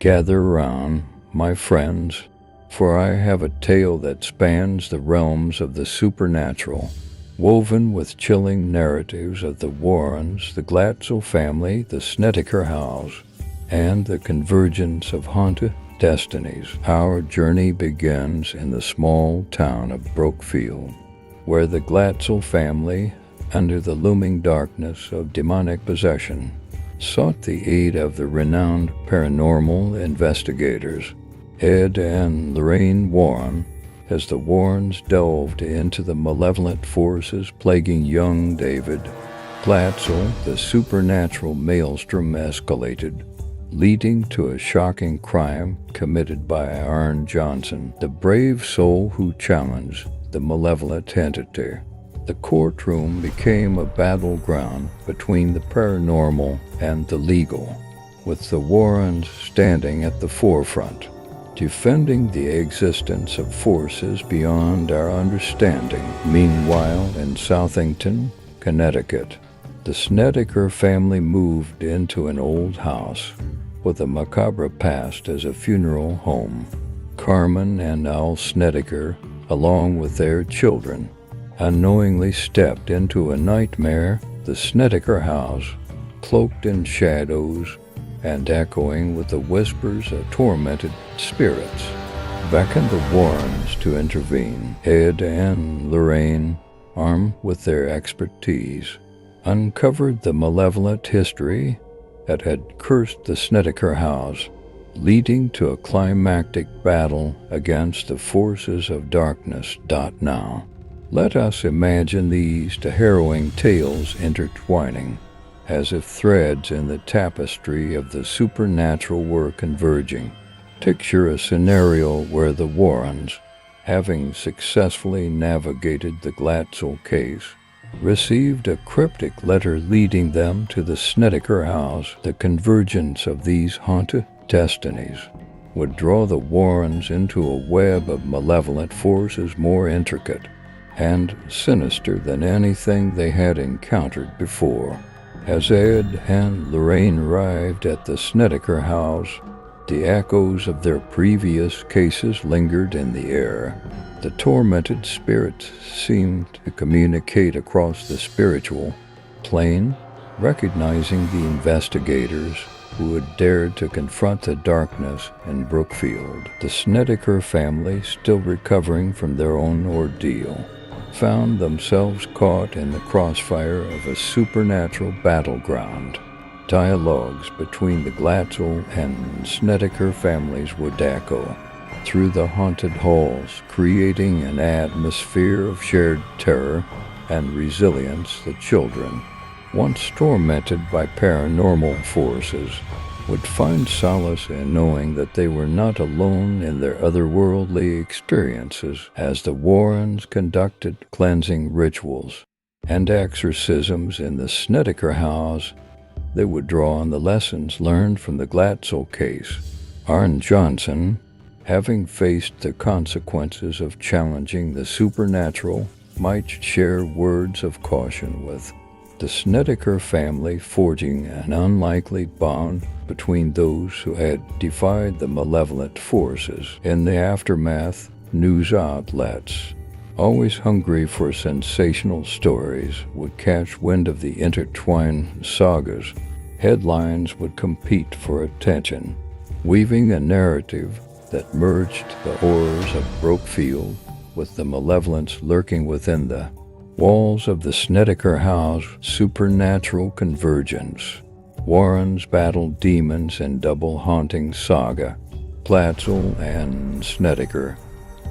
Gather round, my friends, for I have a tale that spans the realms of the supernatural, woven with chilling narratives of the Warrens, the Glatzel family, the Snedeker House, and the convergence of haunted destinies. Our journey begins in the small town of Brookfield, where the Glatzel family, under the looming darkness of demonic possession, sought the aid of the renowned paranormal investigators, Ed and Lorraine Warren, as the Warrens delved into the malevolent forces plaguing young David Glatzel. The supernatural maelstrom escalated, leading to a shocking crime committed by Aaron Johnson, the brave soul who challenged the malevolent entity. The courtroom became a battleground between the paranormal and the legal, with the Warrens standing at the forefront, defending the existence of forces beyond our understanding. Meanwhile, in Southington, Connecticut, the Snedeker family moved into an old house with a macabre past as a funeral home. Carmen and Al Snedeker, along with their children, unknowingly stepped into a nightmare, the Snedeker House, cloaked in shadows and echoing with the whispers of tormented spirits, beckoned the Warrens to intervene. Ed and Lorraine, armed with their expertise, uncovered the malevolent history that had cursed the Snedeker House, leading to a climactic battle against the forces of darkness. Now, let us imagine these two harrowing tales intertwining, as if threads in the tapestry of the supernatural were converging. Picture a scenario where the Warrens, having successfully navigated the Glatzel case, received a cryptic letter leading them to the Snedeker House. The convergence of these haunted destinies would draw the Warrens into a web of malevolent forces more intricate and sinister than anything they had encountered before. As Ed and Lorraine arrived at the Snedeker House, the echoes of their previous cases lingered in the air. The tormented spirits seemed to communicate across the spiritual plane, recognizing the investigators who had dared to confront the darkness in Brookfield. The Snedeker family, still recovering from their own ordeal, found themselves caught in the crossfire of a supernatural battleground. Dialogues between the Glatzel and Snedeker families would echo through the haunted halls, creating an atmosphere of shared terror and resilience. The children, once tormented by paranormal forces, would find solace in knowing that they were not alone in their otherworldly experiences. As the Warrens conducted cleansing rituals and exorcisms in the Snedeker House, they would draw on the lessons learned from the Glatzel case. Aaron Johnson, having faced the consequences of challenging the supernatural, might share words of caution with the Snedeker family, forging an unlikely bond between those who had defied the malevolent forces. In the aftermath, news outlets, always hungry for sensational stories, would catch wind of the intertwined sagas. Headlines would compete for attention, weaving a narrative that merged the horrors of Brookfield with the malevolence lurking within the walls of the Snedeker House. Supernatural convergence. Warrens battled demons in double haunting saga. Glatzel and Snedeker,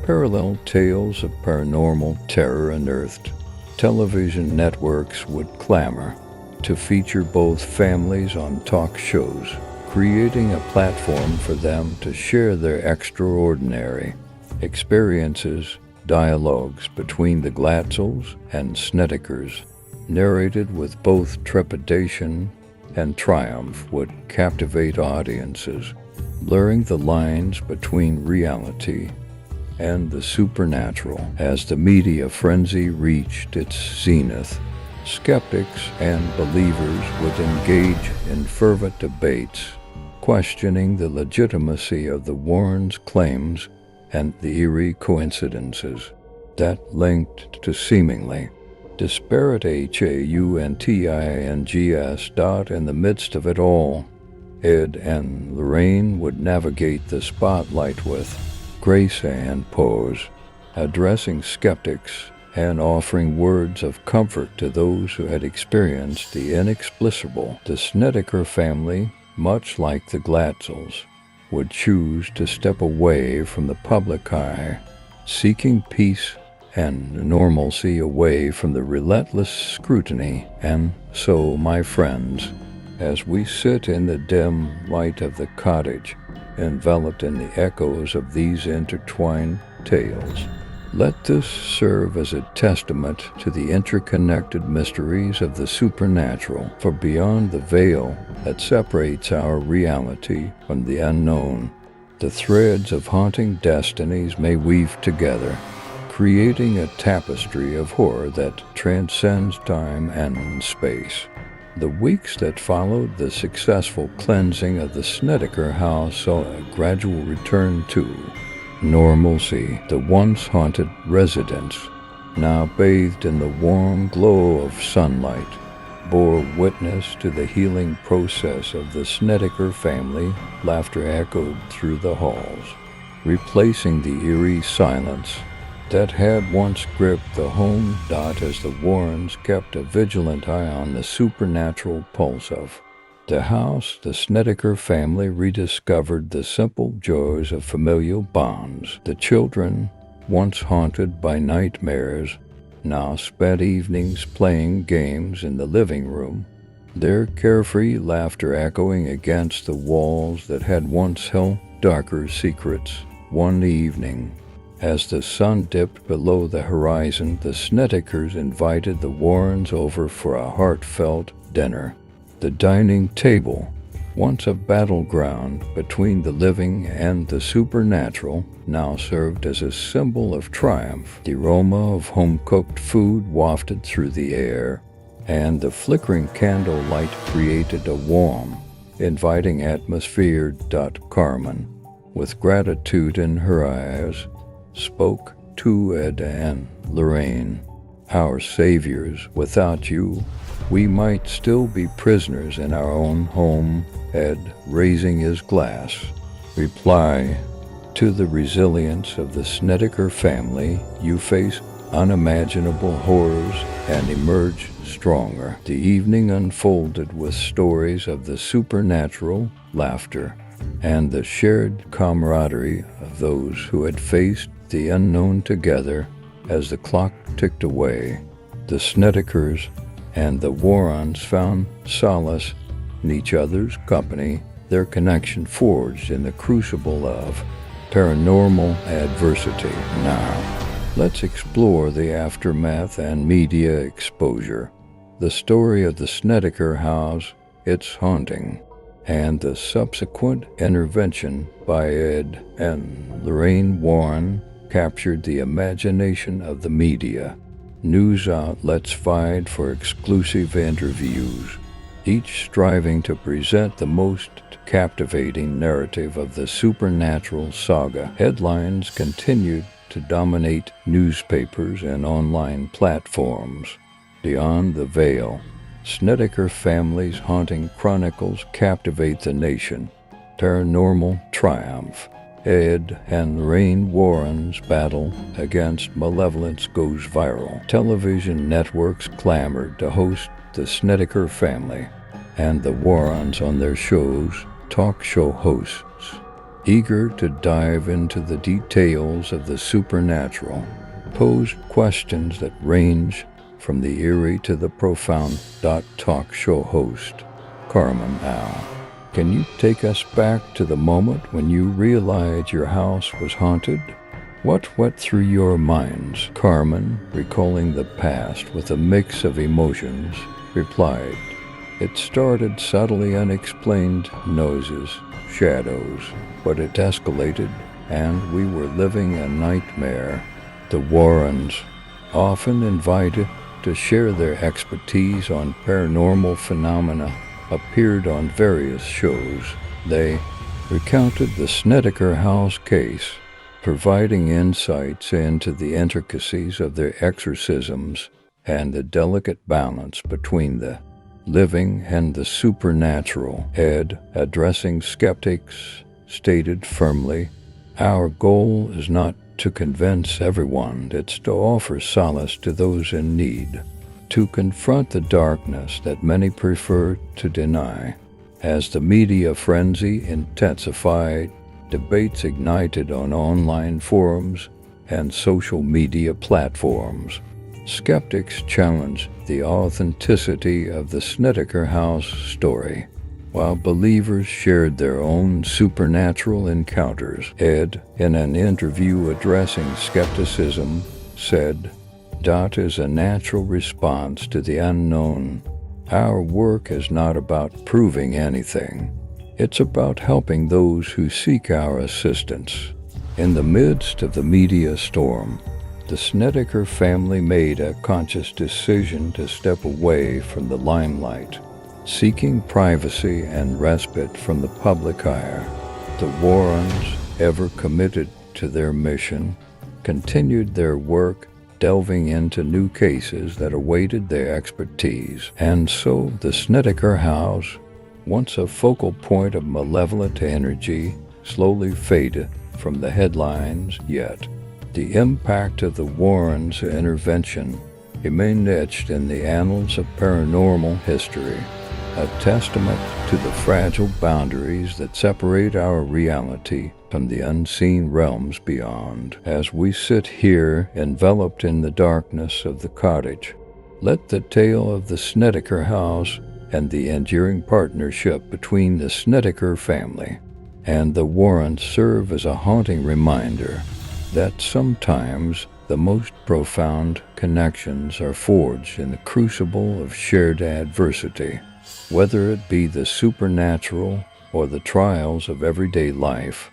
parallel tales of paranormal terror unearthed. Television networks would clamor to feature both families on talk shows, creating a platform for them to share their extraordinary experiences. Dialogues between the Glatzels and Snedekers, narrated with both trepidation and triumph, would captivate audiences, blurring the lines between reality and the supernatural. As the media frenzy reached its zenith, skeptics and believers would engage in fervent debates, questioning the legitimacy of the Warrens' claims and the eerie coincidences that linked to seemingly disparate HAUNTINGS. In the midst of it all, Ed and Lorraine would navigate the spotlight with grace and pose, addressing skeptics and offering words of comfort to those who had experienced the inexplicable. The Snedeker family, much like the Glatzels, would choose to step away from the public eye, seeking peace and normalcy away from the relentless scrutiny. And so, my friends, as we sit in the dim light of the cottage, enveloped in the echoes of these intertwined tales, let this serve as a testament to the interconnected mysteries of the supernatural, for beyond the veil that separates our reality from the unknown, the threads of haunting destinies may weave together, creating a tapestry of horror that transcends time and space. The weeks that followed the successful cleansing of the Snedeker House saw a gradual return to normalcy. The once haunted residence, now bathed in the warm glow of sunlight, bore witness to the healing process of the Snedeker family. Laughter echoed through the halls, replacing the eerie silence that had once gripped the home. As the Warrens kept a vigilant eye on the supernatural pulse of the house, the Snedeker family rediscovered the simple joys of familial bonds. The children, once haunted by nightmares, now spent evenings playing games in the living room, their carefree laughter echoing against the walls that had once held darker secrets. One evening, as the sun dipped below the horizon, the Snedekers invited the Warrens over for a heartfelt dinner. The dining table, once a battleground between the living and the supernatural, now served as a symbol of triumph. The aroma of home-cooked food wafted through the air, and the flickering candlelight created a warm, inviting atmosphere. Carmen, with gratitude in her eyes, spoke to Ed and Lorraine. Our saviors, without you, we might still be prisoners in our own home. Ed, raising his glass, reply to the resilience of the Snedeker family. You face unimaginable horrors and emerge stronger. The evening unfolded with stories of the supernatural, laughter, and the shared camaraderie of those who had faced the unknown together. As the clock ticked away, the Snedekers and the Warrens found solace in each other's company, their connection forged in the crucible of paranormal adversity. Now, let's explore the aftermath and media exposure, the story of the Snedeker House, its haunting, and the subsequent intervention by Ed and Lorraine Warren captured the imagination of the media. News outlets vied for exclusive interviews, each striving to present the most captivating narrative of the supernatural saga. Headlines continued to dominate newspapers and online platforms. Beyond the veil, Snedeker family's haunting chronicles captivate the nation. Paranormal triumph. Ed and Lorraine Warren's battle against malevolence goes viral. Television networks clamored to host the Snedeker family and the Warrens on their shows. Talk show hosts, eager to dive into the details of the supernatural, posed questions that range from the eerie to the profound. Talk show host Carmen, can you take us back to the moment when you realized your house was haunted? What went through your minds? Carmen, recalling the past with a mix of emotions, replied, "It started subtly, unexplained noises, shadows, but it escalated, and we were living a nightmare." The Warrens, often invited to share their expertise on paranormal phenomena, appeared on various shows, They recounted the Snedeker House case, providing insights into the intricacies of their exorcisms and the delicate balance between the living and the supernatural. Ed, addressing skeptics, stated firmly, "Our goal is not to convince everyone, it's to offer solace to those in need, to confront the darkness that many prefer to deny." As the media frenzy intensified, debates ignited on online forums and social media platforms. Skeptics challenged the authenticity of the Snedeker House story, while believers shared their own supernatural encounters. Ed, in an interview addressing skepticism, said, "Dot is a natural response to the unknown. Our work is not about proving anything. It's about helping those who seek our assistance." In the midst of the media storm, the Snedeker family made a conscious decision to step away from the limelight, seeking privacy and respite from the public eye. The Warrens, ever committed to their mission, continued their work, delving into new cases that awaited their expertise. And so the Snedeker House, once a focal point of malevolent energy, slowly faded from the headlines, yet the impact of the Warrens' intervention remained etched in the annals of paranormal history, a testament to the fragile boundaries that separate our reality from the unseen realms beyond. As we sit here, enveloped in the darkness of the cottage, let the tale of the Snedeker House and the enduring partnership between the Snedeker family and the Warrens serve as a haunting reminder that sometimes the most profound connections are forged in the crucible of shared adversity. Whether it be the supernatural or the trials of everyday life,